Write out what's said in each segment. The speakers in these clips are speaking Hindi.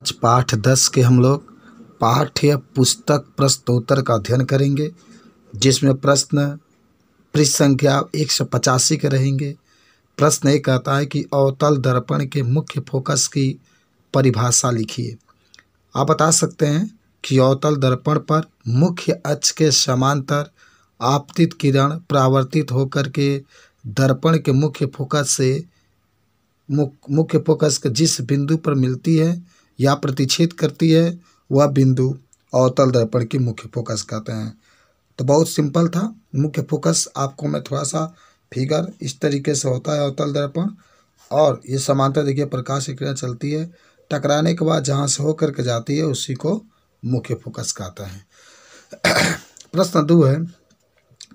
आज पाठ 10 के हम लोग पाठ्य पुस्तक प्रश्नोत्तर का अध्ययन करेंगे, जिसमें प्रश्न पृष्ठ संख्या 185 के रहेंगे। प्रश्न एक कहता है कि अवतल दर्पण के मुख्य फोकस की परिभाषा लिखिए। आप बता सकते हैं कि अवतल दर्पण पर मुख्य अक्ष के समांतर आपतित किरण परावर्तित होकर के दर्पण के मुख्य फोकस के जिस बिंदु पर मिलती है या प्रतिच्छेद करती है, वह बिंदु अवतल दर्पण की मुख्य फोकस कहते हैं। तो बहुत सिंपल था। मुख्य फोकस आपको मैं थोड़ा सा फिगर इस तरीके से होता है अवतल दर्पण, और ये समांतर देखिए प्रकाश की किरण चलती है, टकराने के बाद जहाँ से होकर के जाती है उसी को मुख्य फोकस कहते हैं। प्रश्न 2 है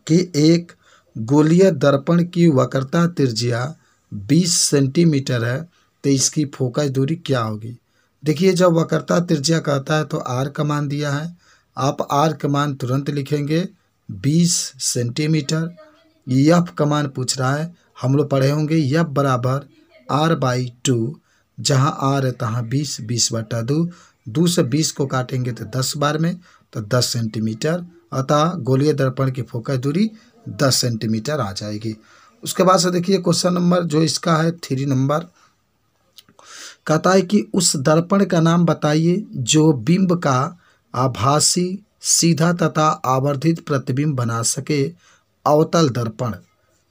कि एक गोलीय दर्पण की वक्रता त्रिज्या 20 सेंटीमीटर है, तो इसकी फोकस दूरी क्या होगी। देखिए, जब वक्रता त्रिज्या कहता है तो आर का मान दिया है, आप आर का मान तुरंत लिखेंगे 20 सेंटीमीटर। एफ का मान पूछ रहा है, हम लोग पढ़े होंगे एफ बराबर r/2, जहाँ आर है तहाँ 20/2, 2 से 20 को काटेंगे तो 10 बार में, तो 10 सेंटीमीटर। अतः गोलीय दर्पण की फोकस दूरी 10 सेंटीमीटर आ जाएगी। उसके बाद से देखिए क्वेश्चन नंबर जो इसका है 3 नंबर कहता है कि उस दर्पण का नाम बताइए जो बिंब का आभासी सीधा तथा आवर्धित प्रतिबिंब बना सके। अवतल दर्पण,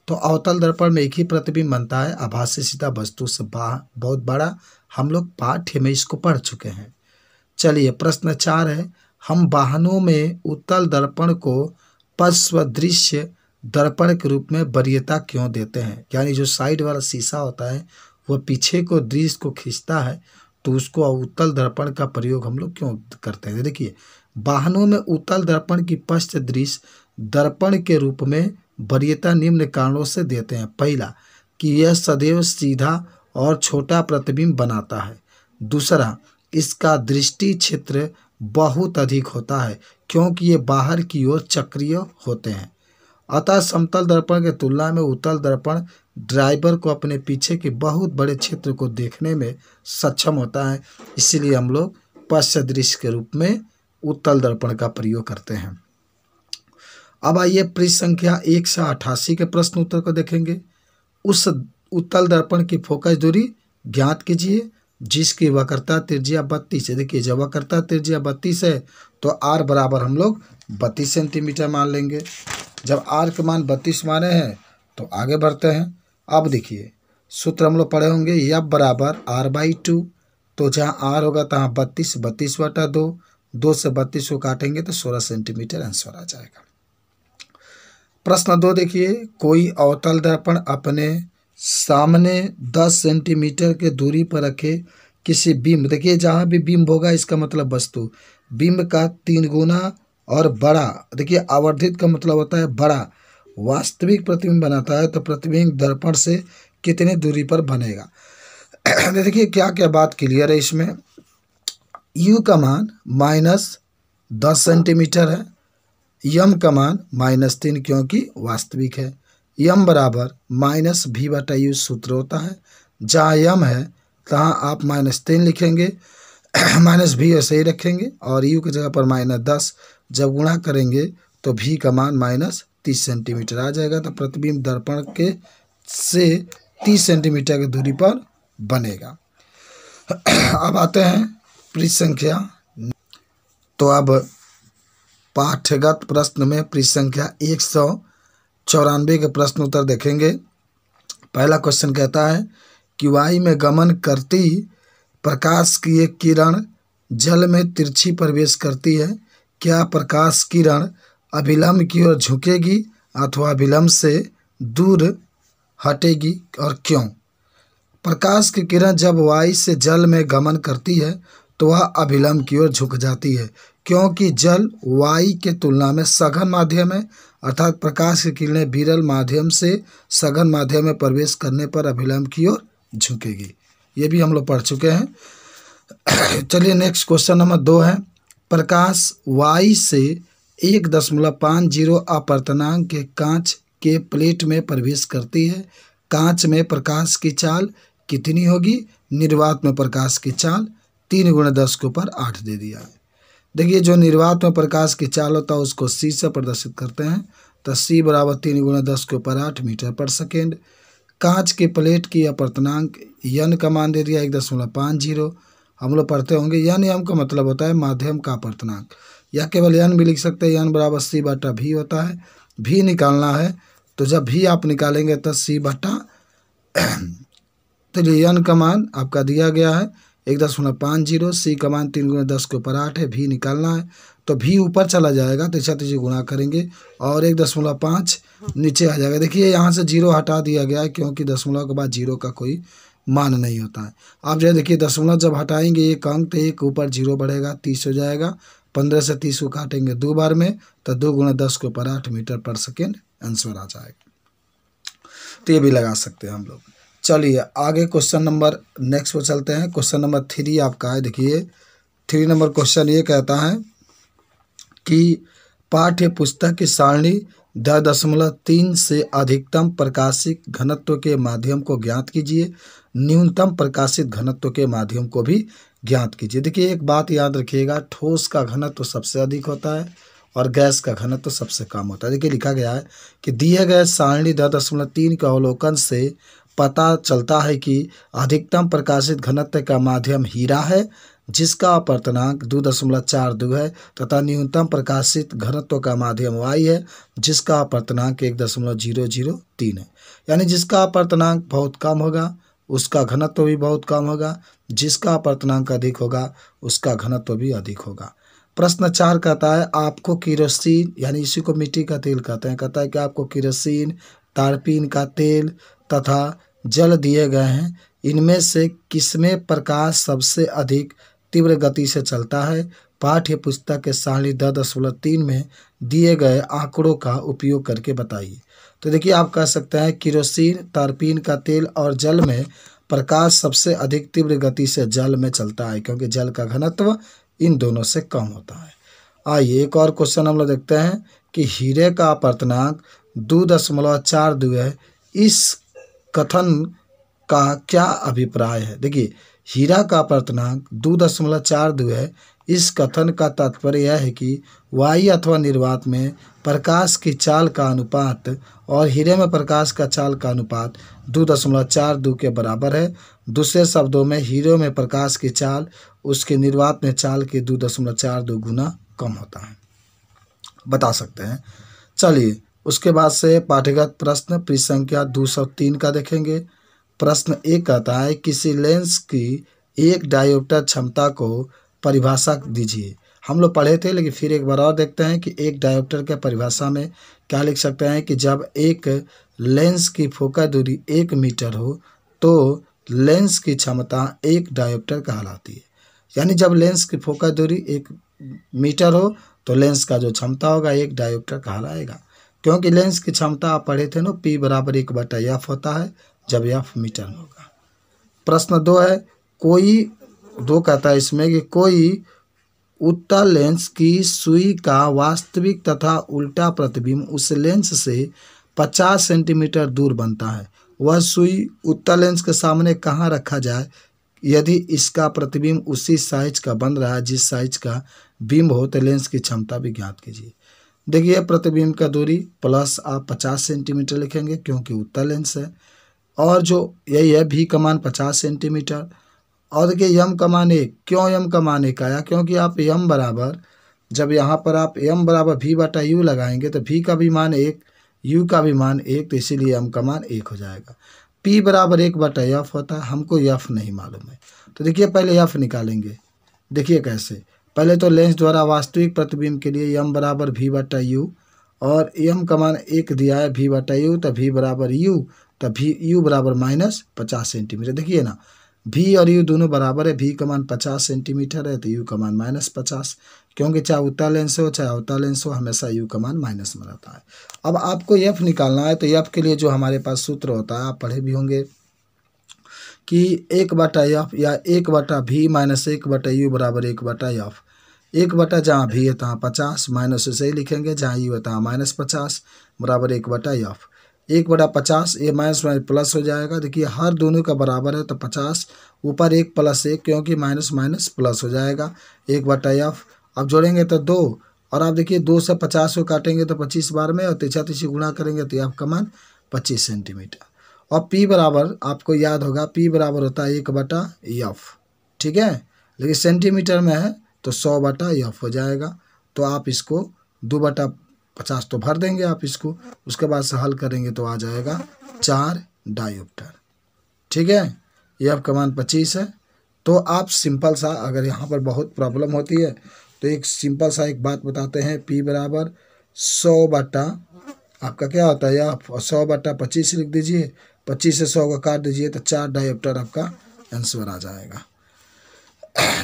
तो अवतल दर्पण में एक ही प्रतिबिंब बनता है, आभासी सीधा वस्तु से बहुत बड़ा। हम लोग पाठ्य में इसको पढ़ चुके हैं। चलिए प्रश्न 4 है, हम वाहनों में उत्तल दर्पण को पश्चदृश्य दर्पण के रूप में वरीयता क्यों देते हैं। यानी जो साइड वाला शीशा होता है वह पीछे को दृश्य को खींचता है, तो उसको उत्तल दर्पण का प्रयोग हम लोग क्यों करते हैं। देखिए, वाहनों में उत्तल दर्पण की पश्च दृश्य दर्पण के रूप में वरीयता निम्न कारणों से देते हैं। पहला, कि यह सदैव सीधा और छोटा प्रतिबिंब बनाता है। दूसरा, इसका दृष्टि क्षेत्र बहुत अधिक होता है क्योंकि ये बाहर की ओर चक्रीय होते हैं। अतः समतल दर्पण के तुलना में उत्तल दर्पण ड्राइवर को अपने पीछे के बहुत बड़े क्षेत्र को देखने में सक्षम होता है, इसीलिए हम लोग पश्च दृश्य के रूप में उत्तल दर्पण का प्रयोग करते हैं। अब आइए पृष्ठ संख्या 188 के प्रश्न उत्तर को देखेंगे। उस उत्तल दर्पण की फोकस दूरी ज्ञात कीजिए जिसकी वक्रता त्रिज्या 32 है। देखिए, जब वक्रता त्रिज्या 32 है तो आर बराबर हम लोग 32 सेंटीमीटर मान लेंगे। जब आर के मान 32 माने हैं तो आगे बढ़ते हैं। अब देखिए, सूत्र हम लोग पढ़े होंगे एफ बराबर r/2, तो जहाँ आर होगा तहाँ 32/2, 2 से 32 को काटेंगे तो 16 सेंटीमीटर आंसर आ जाएगा। प्रश्न 2 देखिए, कोई अवतल दर्पण अपने सामने 10 सेंटीमीटर के दूरी पर रखे किसी बिंब, देखिए जहाँ भी बिंब होगा इसका मतलब वस्तु, बिंब का 3 गुना और बड़ा, देखिए आवर्धित का मतलब होता है बड़ा, वास्तविक प्रतिबिंब बनाता है, तो प्रतिबिंब दर्पण से कितने दूरी पर बनेगा। देखिए क्या क्या बात क्लियर है इसमें। यू का मान -10 सेंटीमीटर है, यम का मान -3 क्योंकि वास्तविक है, यम बराबर -v/u सूत्र होता है। जहाँ यम है तहाँ आप -3 लिखेंगे, -v ऐसे ही रखेंगे और यू की जगह पर -10, जब गुणा करेंगे तो v का मान -30 सेंटीमीटर आ जाएगा, तो प्रतिबिंब दर्पण के से 30 सेंटीमीटर की दूरी पर बनेगा। अब आते हैं पृष्ठ संख्या, तो अब पाठ्यगत प्रश्न में पृष्ठ संख्या 194 के प्रश्न उत्तर देखेंगे। पहला क्वेश्चन कहता है कि वायु में गमन करती प्रकाश की एक किरण जल में तिरछी प्रवेश करती है। क्या प्रकाश किरण अभिलंब की ओर झुकेगी अथवा अभिलंब से दूर हटेगी और क्यों। प्रकाश की किरण जब वायु से जल में गमन करती है तो वह अभिलंब की ओर झुक जाती है, क्योंकि जल वायु के तुलना में सघन माध्यम है, अर्थात प्रकाश की किरणें विरल माध्यम से सघन माध्यम में प्रवेश करने पर अभिलंब की ओर झुकेगी। ये भी हम लोग पढ़ चुके हैं। चलिए नेक्स्ट क्वेश्चन नंबर 2 है, प्रकाश वायु से 1.50 अपवर्तनांक के कांच के प्लेट में प्रवेश करती है। कांच में प्रकाश की चाल कितनी होगी। निर्वात में प्रकाश की चाल 3 गुणे 10 के ऊपर 8 दे दिया है। देखिए जो निर्वात में प्रकाश की चाल होता है उसको C से प्रदर्शित करते हैं, तो C बराबर 3 गुणे 10 के ऊपर 8 मीटर पर सेकेंड। कांच की प्लेट की अपर्तनांक यन का मान दे दिया 1.50। हम लोग पढ़ते होंगे यन यम का मतलब होता है माध्यम का अपर्तनांक, या केवल यन भी लिख सकते हैं, यन बराबर C बटा भी होता है। भी निकालना है तो जब भी आप निकालेंगे तो C बटा तो यन का मान आपका दिया गया है 1.50, C का मान 3 गुणे 10 के ऊपर 8 है। भी निकालना है तो भी ऊपर चला जाएगा तो इसे तीसरी गुणा करेंगे और 1.5 नीचे आ जाएगा। देखिए यहाँ से 0 हटा दिया गया है क्योंकि दशमलव के बाद 0 का कोई मान नहीं होता है। आप जो है देखिए दशमलव जब हटाएंगे एक अंक तो एक ऊपर 0 बढ़ेगा, 30 हो जाएगा। 15 से 30 को काटेंगे 2 बार में तो 2 गुणे 10 के ऊपर 8 मीटर पर सेकेंड आंसर आ जाएगा। तो ये भी लगा सकते हैं हम लोग। चलिए आगे क्वेश्चन नंबर नेक्स्ट पर चलते हैं। क्वेश्चन नंबर 3 आपका है। देखिए 3 नंबर क्वेश्चन ये कहता है कि पाठ्य पुस्तक की सारणी 10.3 से अधिकतम प्रकाशित घनत्व के माध्यम को ज्ञात कीजिए, न्यूनतम प्रकाशित घनत्व के माध्यम को भी ज्ञात कीजिए। देखिए एक बात याद रखिएगा, ठोस का घनत्व सबसे अधिक होता है और गैस का घनत्व सबसे कम होता है। देखिए लिखा गया है कि दिए गए सारणी 10.3 के अवलोकन से पता चलता है कि अधिकतम प्रकाशित घनत्व का माध्यम हीरा है जिसका अपर्तनांक 2.42 है तथा न्यूनतम प्रकाशित घनत्व का माध्यम वाई है जिसका अपर्तनांक 1.003 है। यानी जिसका अपर्तनांक बहुत कम होगा उसका घनत्व भी बहुत कम होगा, जिसका अपर्तनांक अधिक होगा उसका घनत्व भी अधिक होगा। प्रश्न 4 कहता है आपको केरोसिन यानी इसी को मिट्टी का तेल कहते हैं, कहता है कि आपको केरोसिन, तारपीन का तेल तथा जल दिए गए हैं, इनमें से किसमें प्रकाश सबसे अधिक तीव्र गति से चलता है। पाठ्य पुस्तक के सारणी 10.3 में दिए गए आंकड़ों का उपयोग करके बताइए। तो देखिए आप कह सकते हैं केरोसिन, तारपीन का तेल और जल में प्रकाश सबसे अधिक तीव्र गति से जल में चलता है क्योंकि जल का घनत्व इन दोनों से कम होता है। आइए एक और क्वेश्चन हम लोग देखते हैं कि हीरे का अपर्तनांक 2.42 है, इस कथन का क्या अभिप्राय है। देखिए हीरा का अपर्तनांक 2.42 है, इस कथन का तात्पर्य यह है कि वायु अथवा निर्वात में प्रकाश की चाल का अनुपात और हीरे में प्रकाश का चाल का अनुपात 2.42 के बराबर है। दूसरे शब्दों में हीरे में प्रकाश की चाल उसके निर्वात में चाल के 2.42 गुना कम होता है, बता सकते हैं। चलिए उसके बाद से पाठ्यगत प्रश्न पृष्ठ संख्या 203 का देखेंगे। प्रश्न 1 कहता है किसी लेंस की एक डायोप्टर क्षमता को परिभाषा दीजिए। हम लोग पढ़े थे लेकिन फिर एक बार और देखते हैं कि एक डायोप्टर के परिभाषा में क्या लिख सकते हैं कि जब एक लेंस की फोकस दूरी 1 मीटर हो तो लेंस की क्षमता 1 डायोप्टर कहलाती है। यानी जब लेंस की फोकस दूरी 1 मीटर हो तो लेंस का जो क्षमता होगा 1 डायोप्टर कहलाएगा, क्योंकि लेंस की क्षमता आप पढ़े थे ना P बराबर 1/f होता है जब f मीटर में होगा। प्रश्न 2 है कोई 2 कहता है इसमें कि कोई उत्तल लेंस की सुई का वास्तविक तथा उल्टा प्रतिबिंब उस लेंस से 50 सेंटीमीटर दूर बनता है। वह सुई उत्तल लेंस के सामने कहाँ रखा जाए यदि इसका प्रतिबिंब उसी साइज का बन रहा है जिस साइज का बिंब हो तो लेंस की क्षमता भी ज्ञात कीजिए। देखिए प्रतिबिंब का दूरी प्लस आप 50 सेंटीमीटर लिखेंगे क्योंकि उत्तल लेंस है, और जो यही है भी का मान 50 सेंटीमीटर, और देखिए यम का मान 1। क्यों यम का मान 1 आया, क्योंकि आप यम बराबर जब यहाँ पर आप यम बराबर v/u लगाएंगे तो v का भी मान 1, u का भी मान 1, तो इसीलिए यम का मान 1 हो जाएगा। p बराबर 1/f होता है, हमको f नहीं मालूम है तो देखिए पहले f निकालेंगे। देखिए कैसे, पहले तो लेंस द्वारा वास्तविक प्रतिबिंब के लिए यम बराबर v/u और यम का मान 1 दिया है v/u, तो v बराबर u, तब u बराबर -50 सेंटीमीटर। देखिए ना v और u दोनों बराबर है, v का मान 50 सेंटीमीटर है तो u का मान -50, क्योंकि चाहे उत्तल लेंस हो चाहे अवतल लेंस हो हमेशा u का मान माइनस में रहता है। अब आपको f निकालना है तो f के लिए जो हमारे पास सूत्र होता है आप पढ़े भी होंगे कि 1/f या 1/v माइनस 1/u बराबर 1/f। 1 जहाँ v है तहाँ 50 माइनस उसे ही लिखेंगे, जहाँ u है तहाँ -50 बराबर 1/f। 1/50, ये माइनस माइनस प्लस हो जाएगा। देखिए हर दोनों का बराबर है तो 50 ऊपर 1 + 1 क्योंकि माइनस माइनस प्लस हो जाएगा 1/f। अब जोड़ेंगे तो 2 और आप देखिए 2 से 50 को काटेंगे तो 25 बार में और 3 गुणा करेंगे तो f का मान 25 सेंटीमीटर। और p बराबर आपको याद होगा p बराबर होता है 1/f, ठीक है। लेकिन सेंटीमीटर में है तो 100/f हो जाएगा। तो आप इसको 2/50 तो भर देंगे आप इसको, उसके बाद से हल करेंगे तो आ जाएगा 4 डायोप्टर, ठीक है। f का मान 25 है। तो आप सिंपल सा, अगर यहाँ पर बहुत प्रॉब्लम होती है तो एक सिंपल सा एक बात बताते हैं, p बराबर 100 आपका क्या होता है f, 100/25 लिख दीजिए, 25 से 100 का काट दीजिए तो 4 डायोप्टर आपका आंसर आ जाएगा।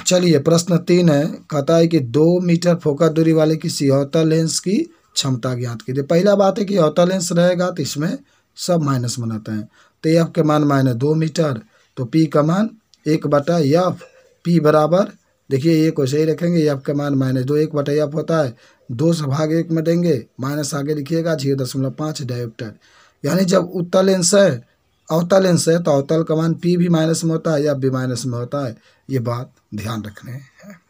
चलिए प्रश्न 3 है, कहता है कि 2 मीटर फोकस दूरी वाले किसी अवतल लेंस की क्षमता ज्ञात कीजिए। पहला बात है कि अवतल लेंस रहेगा तो इसमें सब माइनस बनाते हैं। तो एफ के मान -2 मीटर, तो पी का मान 1/f। पी बराबर देखिए ये को सही रखेंगे, एफ का मान -2, 1/f होता है, 2 से भाग 1 में देंगे, माइनस आगे लिखिएगा 0.5 डायोप्टर। यानी जब उत्तल लेंस है, अवतल लेंस है तो अवतल का मान पी भी माइनस में होता है, एफ भी माइनस में होता है। ये बात ध्यान रखने हैं।